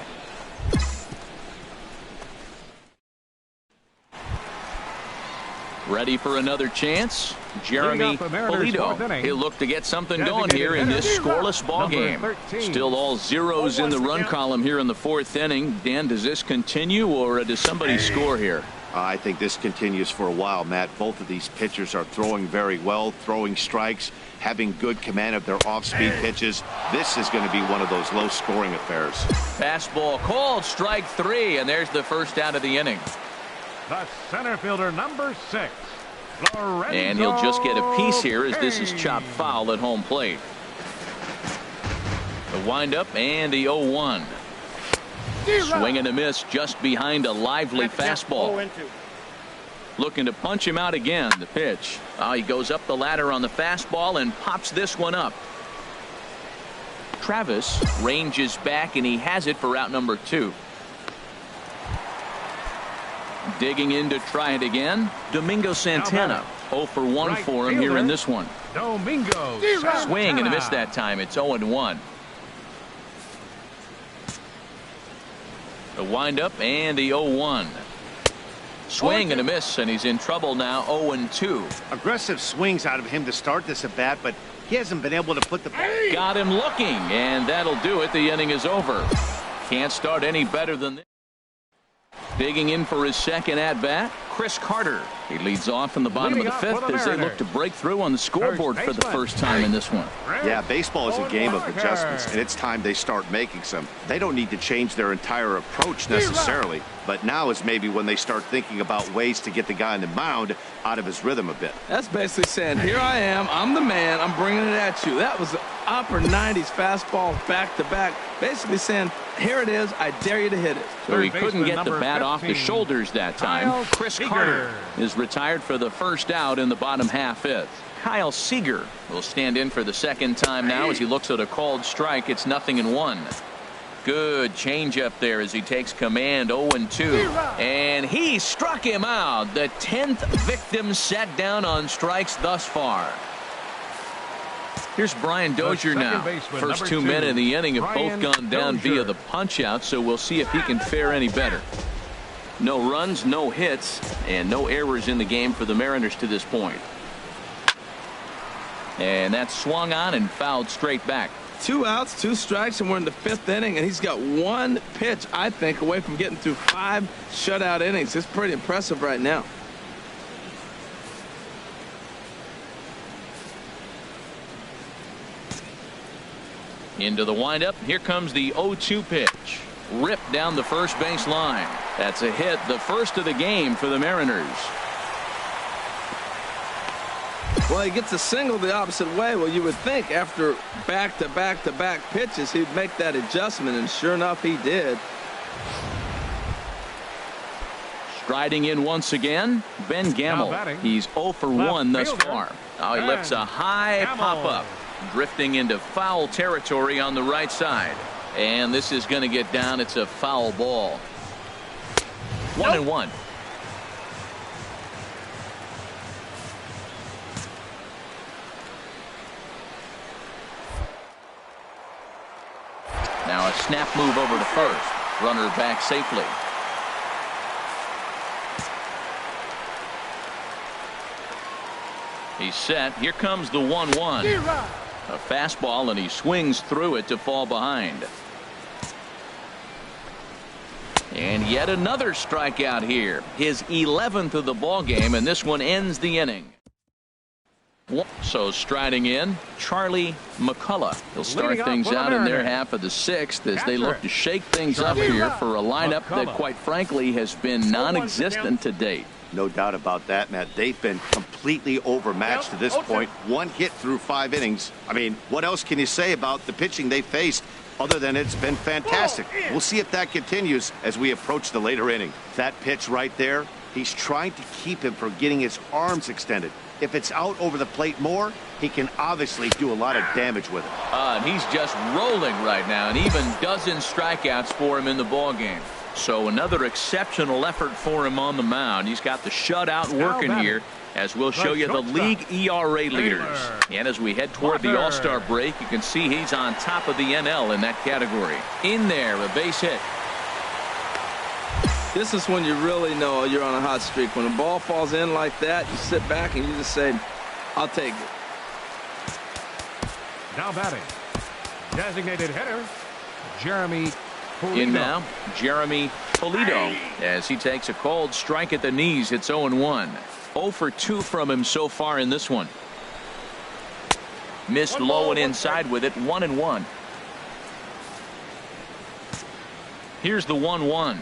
Ready for another chance? Jeremy Polito. He'll look to get something going here in this scoreless ball game. Still all zeros in the run column here in the 4th inning. Dan, does this continue, or does somebody score here? I think this continues for a while, Matt. Both of these pitchers are throwing very well, throwing strikes, having good command of their off-speed pitches. This is going to be one of those low-scoring affairs. Fastball called, strike 3, and there's the first out of the inning. The center fielder, number 6. And he'll just get a piece here as this is chopped foul at home plate. The windup and the 0-1. Swing and a miss just behind a lively fastball. Looking to punch him out again. The pitch. Oh, he goes up the ladder on the fastball and pops this one up. Travis ranges back, and he has it for out number 2. Digging in to try it again. Domingo Santana. 0 for 1 for him here in this one. Domingo Swing and a miss that time. It's 0-1. The windup and the 0-1. Swing and a miss, and he's in trouble now. 0-2. Aggressive swings out of him to start this at bat, but he hasn't been able to put the... Got him looking, and that'll do it. The inning is over. Can't start any better than this. Digging in for his second at-bat, Chris Carter. He leads off in the bottom of the 5th as they look to break through on the scoreboard for the first time in this one. Yeah, baseball is a game of adjustments, and it's time they start making some. They don't need to change their entire approach necessarily, but now is maybe when they start thinking about ways to get the guy on the mound out of his rhythm a bit. That's basically saying, here I am, I'm the man, I'm bringing it at you. That was the upper 90s fastball back-to-back, basically saying, here it is, I dare you to hit it. So he couldn't get the bat off the shoulders that time. Chris Carter is retired for the first out in the bottom half 5th. Kyle Seager will stand in for the second time now as he looks at a called strike. It's 0-1. Good changeup there as he takes command. 0-2. And he struck him out. The 10th victim set down on strikes thus far. Here's Brian Dozier now. First 2 men in the inning have both gone down via the punch-out, so we'll see if he can fare any better. No runs, no hits, and no errors in the game for the Mariners to this point. And that's swung on and fouled straight back. 2 outs, 2 strikes, and we're in the 5th inning, and he's got 1 pitch, I think, away from getting through 5 shutout innings. It's pretty impressive right now. Into the windup. Here comes the 0-2 pitch. Ripped down the first base line. That's a hit, the first of the game for the Mariners. Well, he gets a single the opposite way. Well, you would think after back-to-back-to-back pitches, he'd make that adjustment, and sure enough, he did. Striding in once again, Ben Gamble. He's 0 for 1 thus far. Oh, he lifts a high pop-up, drifting into foul territory on the right side. And this is going to get down. It's a foul ball. 1-1. Now a snap move over to first. Runner back safely. He's set. Here comes the 1-1. A fastball, and he swings through it to fall behind. And yet another strikeout here. His 11th of the ball game, and this one ends the inning. So striding in, Charlie McCullough. He'll start things out in their half of the 6th as they look to shake things up here for a lineup that, quite frankly, has been non-existent to date. No doubt about that, Matt. They've been completely overmatched to this point. 1 hit through 5 innings. I mean, what else can you say about the pitching they faced other than it's been fantastic? We'll see if that continues as we approach the later inning. That pitch right there, he's trying to keep him from getting his arms extended. If it's out over the plate more, he can obviously do a lot of damage with it. And he's just rolling right now, and even dozen strikeouts for him in the ballgame. So another exceptional effort for him on the mound. He's got the shutout working here, as we'll show you the league ERA leaders. And as we head toward the All-Star break, you can see he's on top of the NL in that category. In there, a base hit. This is when you really know you're on a hot streak. When the ball falls in like that, you sit back and you just say, I'll take it. Now batting, designated hitter, Jeremy Pulido. In now, Jeremy Pulido, as he takes a cold strike at the knees. It's 0-1. 0 for 2 from him so far in this one. Missed low and inside with it. 1-1. Here's the 1-1.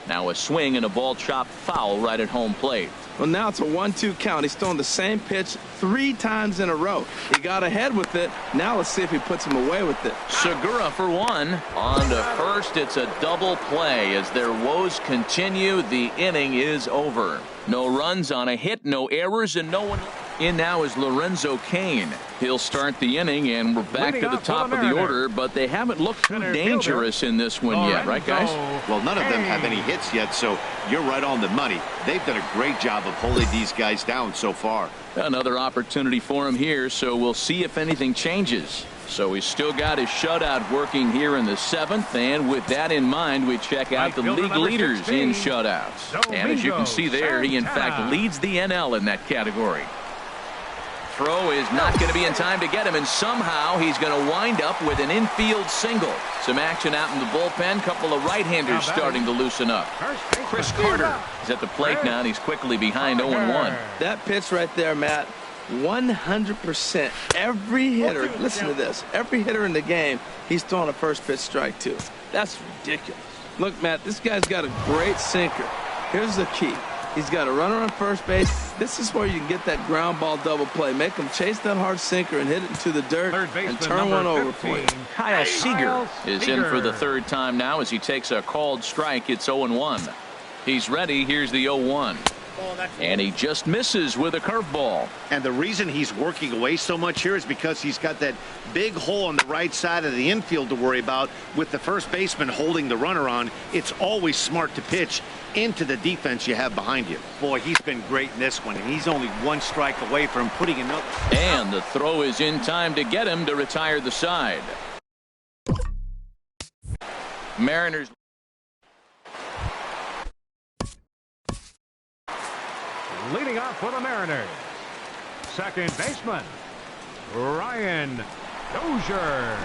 Now a swing and a ball chopped foul right at home plate. Well, now it's a 1-2 count. He's throwing the same pitch 3 times in a row. He got ahead with it. Now let's see if he puts him away with it. Segura for 1. On to first. It's a double play. As their woes continue, the inning is over. No runs on a hit, no errors, and no one. In now is Lorenzo Cain. He'll start the inning, and we're back to the top of the order, but they haven't looked too dangerous in this one yet, right, guys? Well, none of them have any hits yet, so you're right on the money. They've done a great job of holding these guys down so far. Another opportunity for him here, so we'll see if anything changes. So he's still got his shutout working here in the 7th, and with that in mind, we check out the league leaders 16, in shutouts. And as you can see there, he in fact leads the NL in that category. Throw is not going to be in time to get him, and somehow he's going to wind up with an infield single. Some action out in the bullpen. Couple of right-handers starting to loosen up. Chris Carter is at the plate now, and he's quickly behind 0-1. That pitch right there, Matt, 100%. Every hitter, listen to this, every hitter in the game, he's throwing a first pitch strike to. That's ridiculous. Look, Matt, this guy's got a great sinker. Here's the key. He's got a runner on first base. This is where you can get that ground ball double play. Make him chase that hard sinker and hit it into the dirt and turn one over for you. Kyle Seager is in for the 3rd time now as he takes a called strike. It's 0-1. He's ready. Here's the 0-1. And he just misses with a curveball. And the reason he's working away so much here is because he's got that big hole on the right side of the infield to worry about. With the first baseman holding the runner on, it's always smart to pitch into the defense you have behind you. Boy, he's been great in this one, and he's only 1 strike away from putting another. And the throw is in time to get him to retire the side. Mariners. Leading off for the Mariners, second baseman, Ryan Dozier.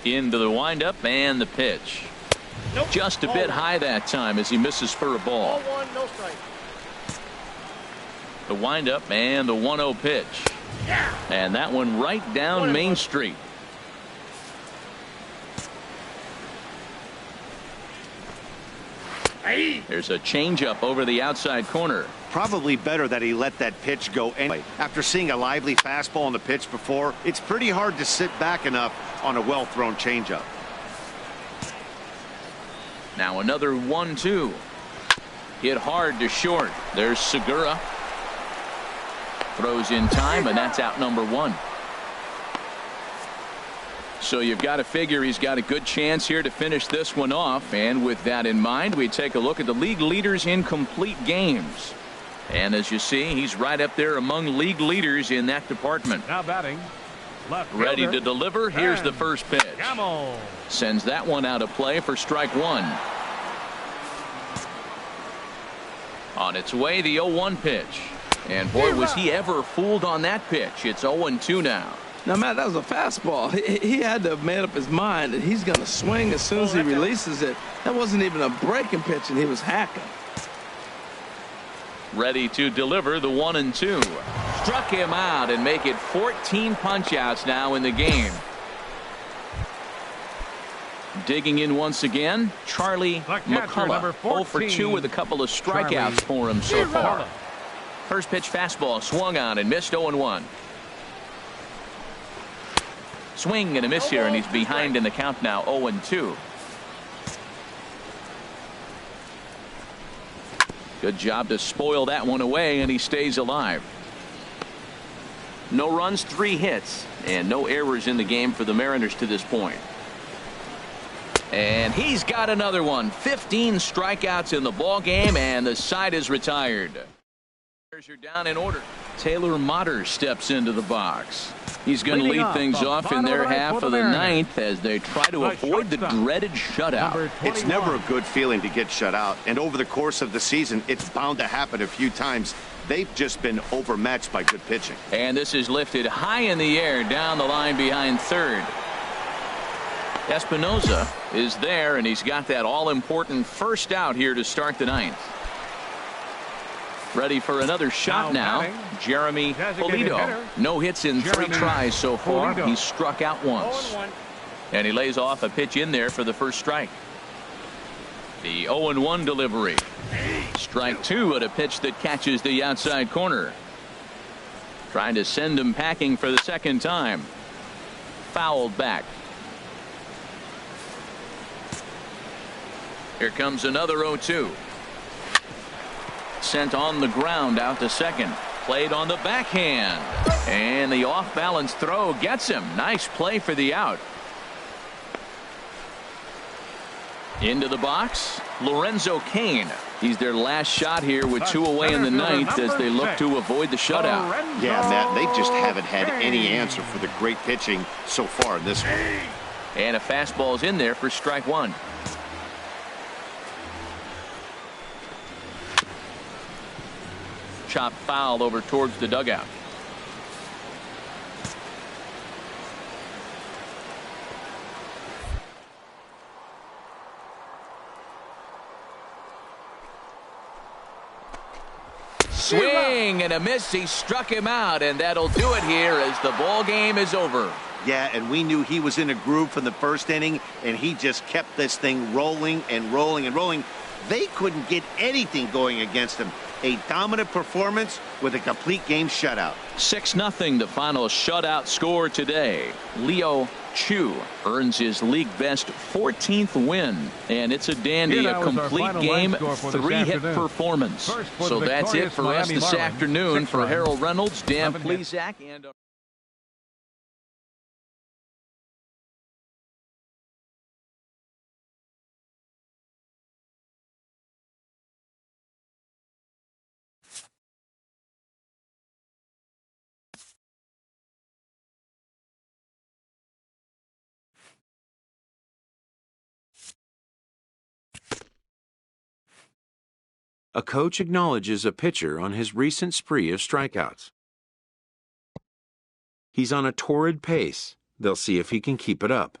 Into the windup and the pitch. Just a bit high that time as he misses for a ball. The windup and the 1-0 pitch. And that one right down Main Street. There's a changeup over the outside corner. Probably better that he let that pitch go anyway. After seeing a lively fastball on the pitch before, it's pretty hard to sit back enough on a well-thrown changeup. Now another 1-2. Hit hard to short. There's Segura. Throws in time, and that's out number 1. So you've got to figure he's got a good chance here to finish this one off. And with that in mind, we take a look at the league leaders in complete games. And as you see, he's right up there among league leaders in that department. Now batting. Left Ready fielder. to deliver. Here's the first pitch. Gamble. Sends that one out of play for strike 1. On its way, the 0-1 pitch. And boy, was he ever fooled on that pitch. It's 0-2 now. Now, Matt, that was a fastball. He had to have made up his mind that he's going to swing as soon as he releases it. That wasn't even a breaking pitch, and he was hacking. Ready to deliver the 1-2. Struck him out and make it 14 punch-outs now in the game. Digging in once again, Charlie McCullough. 0 for 2 with a couple of strikeouts for him so far. First pitch fastball swung on and missed 0-1. Swing and a miss here, and he's behind in the count now, 0-2. Good job to spoil that one away, and he stays alive. No runs, 3 hits, and no errors in the game for the Mariners to this point. And he's got another one. 15 strikeouts in the ball game, and the side is retired. You're down in order. Taylor Motter steps into the box. He's going to lead things off in their half of the 9th as they try to avoid the dreaded shutout. It's never a good feeling to get shut out, and over the course of the season, it's bound to happen a few times. They've just been overmatched by good pitching. And this is lifted high in the air down the line behind third. Espinoza is there, and he's got that all-important first out here to start the 9th. Ready for another shot now. Jeremy Polito. No hits in 3 tries so far. He's struck out once. And he lays off a pitch in there for the first strike. The 0-1 delivery. Strike 2 at a pitch that catches the outside corner. Trying to send him packing for the second time. Fouled back. Here comes another 0-2. Sent on the ground out to second. Played on the backhand. And the off-balance throw gets him. Nice play for the out. Into the box, Lorenzo Cain. He's their last shot here with 2 away in the 9th as they look to avoid the shutout. Yeah, Matt, they just haven't had any answer for the great pitching so far in this one. And a fastball's in there for strike 1. Chop foul over towards the dugout. Swing and a miss. He struck him out, and that'll do it here as the ball game is over. Yeah, and we knew he was in a groove from the first inning, and he just kept this thing rolling and rolling and rolling. They couldn't get anything going against him. A dominant performance with a complete game shutout. 6-0 the final shutout score today. Leo Chu earns his league best 14th win, and it's a dandy, a complete game, 3-hit performance. So that's it for us this afternoon. For Harold Reynolds, Dan Plesac, and A coach acknowledges a pitcher on his recent spree of strikeouts. He's on a torrid pace. They'll see if he can keep it up.